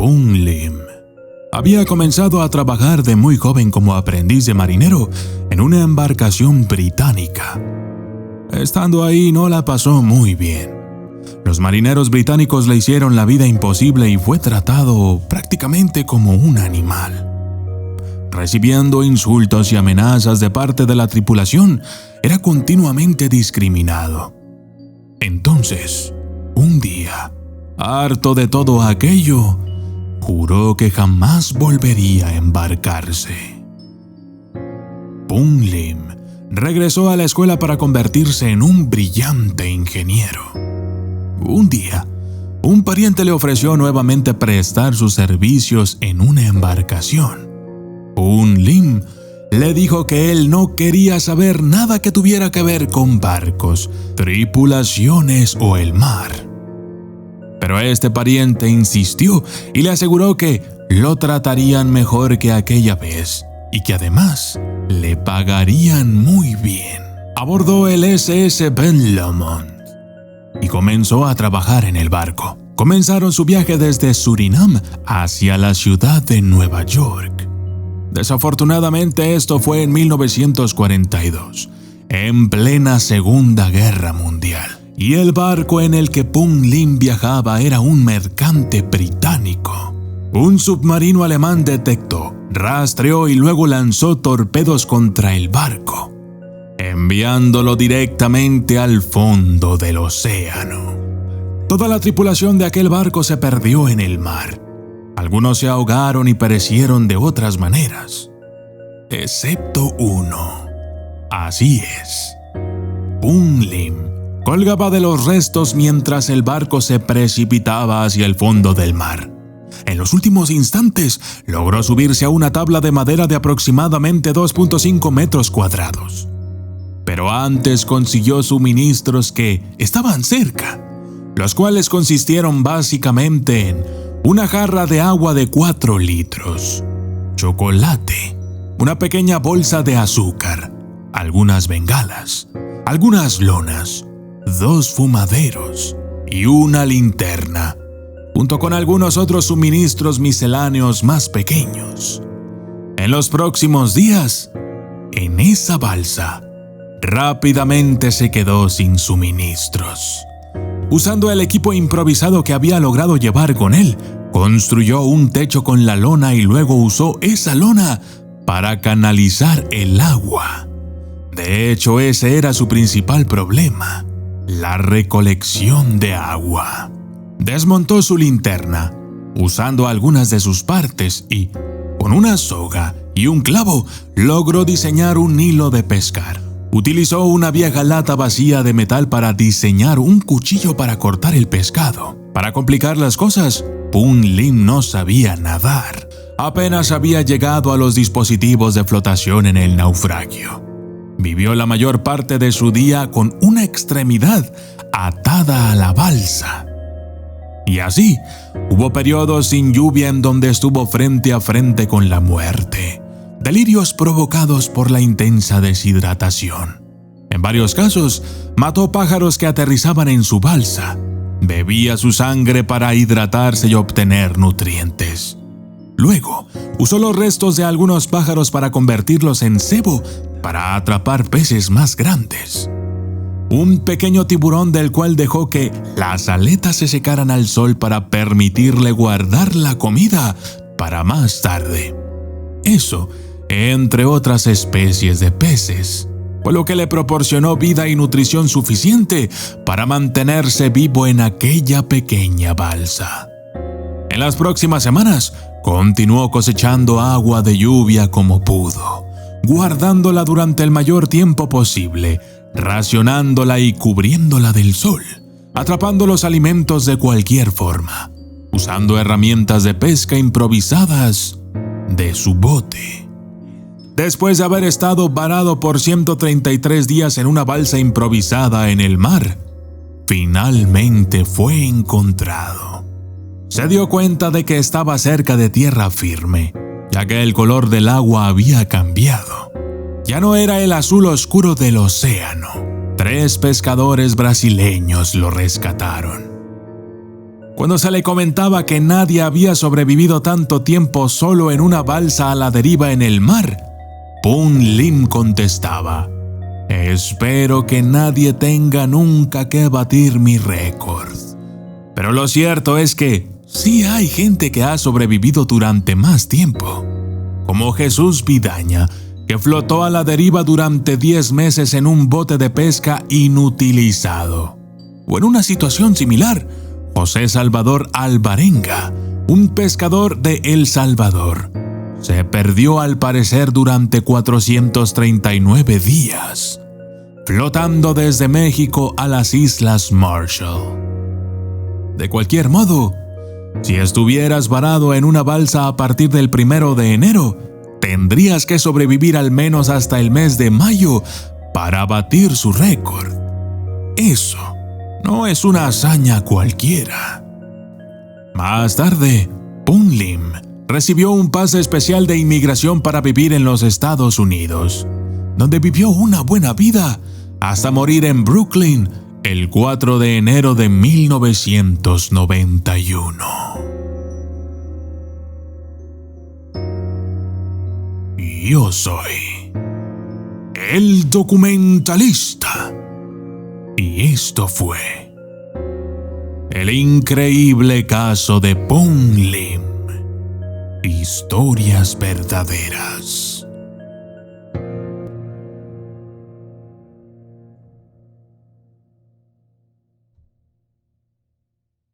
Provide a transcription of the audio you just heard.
Pung Lim había comenzado a trabajar de muy joven como aprendiz de marinero en una embarcación británica. Estando ahí no la pasó muy bien. Los marineros británicos le hicieron la vida imposible y fue tratado prácticamente como un animal. Recibiendo insultos y amenazas de parte de la tripulación, era continuamente discriminado. Entonces, un día, harto de todo aquello, juró que jamás volvería a embarcarse. Pung Lim regresó a la escuela para convertirse en un brillante ingeniero. Un día, un pariente le ofreció nuevamente prestar sus servicios en una embarcación. Pung Lim le dijo que él no quería saber nada que tuviera que ver con barcos, tripulaciones o el mar. Pero este pariente insistió y le aseguró que lo tratarían mejor que aquella vez y que además le pagarían muy bien. Abordó el SS Ben Lomond y comenzó a trabajar en el barco. Comenzaron su viaje desde Surinam hacia la ciudad de Nueva York. Desafortunadamente esto fue en 1942, en plena Segunda Guerra Mundial, y el barco en el que Pung Lim viajaba era un mercante británico. Un submarino alemán detectó, rastreó y luego lanzó torpedos contra el barco, enviándolo directamente al fondo del océano. Toda la tripulación de aquel barco se perdió en el mar. Algunos se ahogaron y perecieron de otras maneras, excepto uno. Así es. Pung Lim colgaba de los restos mientras el barco se precipitaba hacia el fondo del mar. En los últimos instantes, logró subirse a una tabla de madera de aproximadamente 2.5 metros cuadrados. Pero antes consiguió suministros que estaban cerca, los cuales consistieron básicamente en una jarra de agua de 4 litros, chocolate, una pequeña bolsa de azúcar, algunas bengalas, algunas lonas, 2 fumaderos y una linterna, junto con algunos otros suministros misceláneos más pequeños. En los próximos días, en esa balsa, rápidamente se quedó sin suministros. Usando el equipo improvisado que había logrado llevar con él, construyó un techo con la lona y luego usó esa lona para canalizar el agua. De hecho, ese era su principal problema, la recolección de agua. Desmontó su linterna, usando algunas de sus partes y, con una soga y un clavo, logró diseñar un hilo de pescar. Utilizó una vieja lata vacía de metal para diseñar un cuchillo para cortar el pescado. Para complicar las cosas, Pung Lim no sabía nadar. Apenas había llegado a los dispositivos de flotación en el naufragio. Vivió la mayor parte de su día con una extremidad atada a la balsa. Y así, hubo periodos sin lluvia en donde estuvo frente a frente con la muerte. Delirios provocados por la intensa deshidratación. En varios casos, mató pájaros que aterrizaban en su balsa. Bebía su sangre para hidratarse y obtener nutrientes. Luego, usó los restos de algunos pájaros para convertirlos en cebo para atrapar peces más grandes. Un pequeño tiburón del cual dejó que las aletas se secaran al sol para permitirle guardar la comida para más tarde. Eso, entre otras especies de peces, por lo que le proporcionó vida y nutrición suficiente para mantenerse vivo en aquella pequeña balsa. En las próximas semanas, continuó cosechando agua de lluvia como pudo, guardándola durante el mayor tiempo posible, racionándola y cubriéndola del sol, atrapando los alimentos de cualquier forma, usando herramientas de pesca improvisadas de su bote. Después de haber estado varado por 133 días en una balsa improvisada en el mar, finalmente fue encontrado. Se dio cuenta de que estaba cerca de tierra firme, ya que el color del agua había cambiado. Ya no era el azul oscuro del océano. 3 pescadores brasileños lo rescataron. Cuando se le comentaba que nadie había sobrevivido tanto tiempo solo en una balsa a la deriva en el mar, Pung Lim contestaba: espero que nadie tenga nunca que batir mi récord. Pero lo cierto es que sí hay gente que ha sobrevivido durante más tiempo, como Jesús Vidaña, que flotó a la deriva durante 10 meses en un bote de pesca inutilizado. O en una situación similar, José Salvador Alvarenga, un pescador de El Salvador, se perdió al parecer durante 439 días, flotando desde México a las Islas Marshall. De cualquier modo, si estuvieras varado en una balsa a partir del 1 de enero, tendrías que sobrevivir al menos hasta el mes de mayo para batir su récord. Eso no es una hazaña cualquiera. Más tarde, Pung Lim recibió un pase especial de inmigración para vivir en los Estados Unidos, donde vivió una buena vida hasta morir en Brooklyn el 4 de enero de 1991. Yo soy el documentalista. Y esto fue el increíble caso de Pung Lim. Historias verdaderas.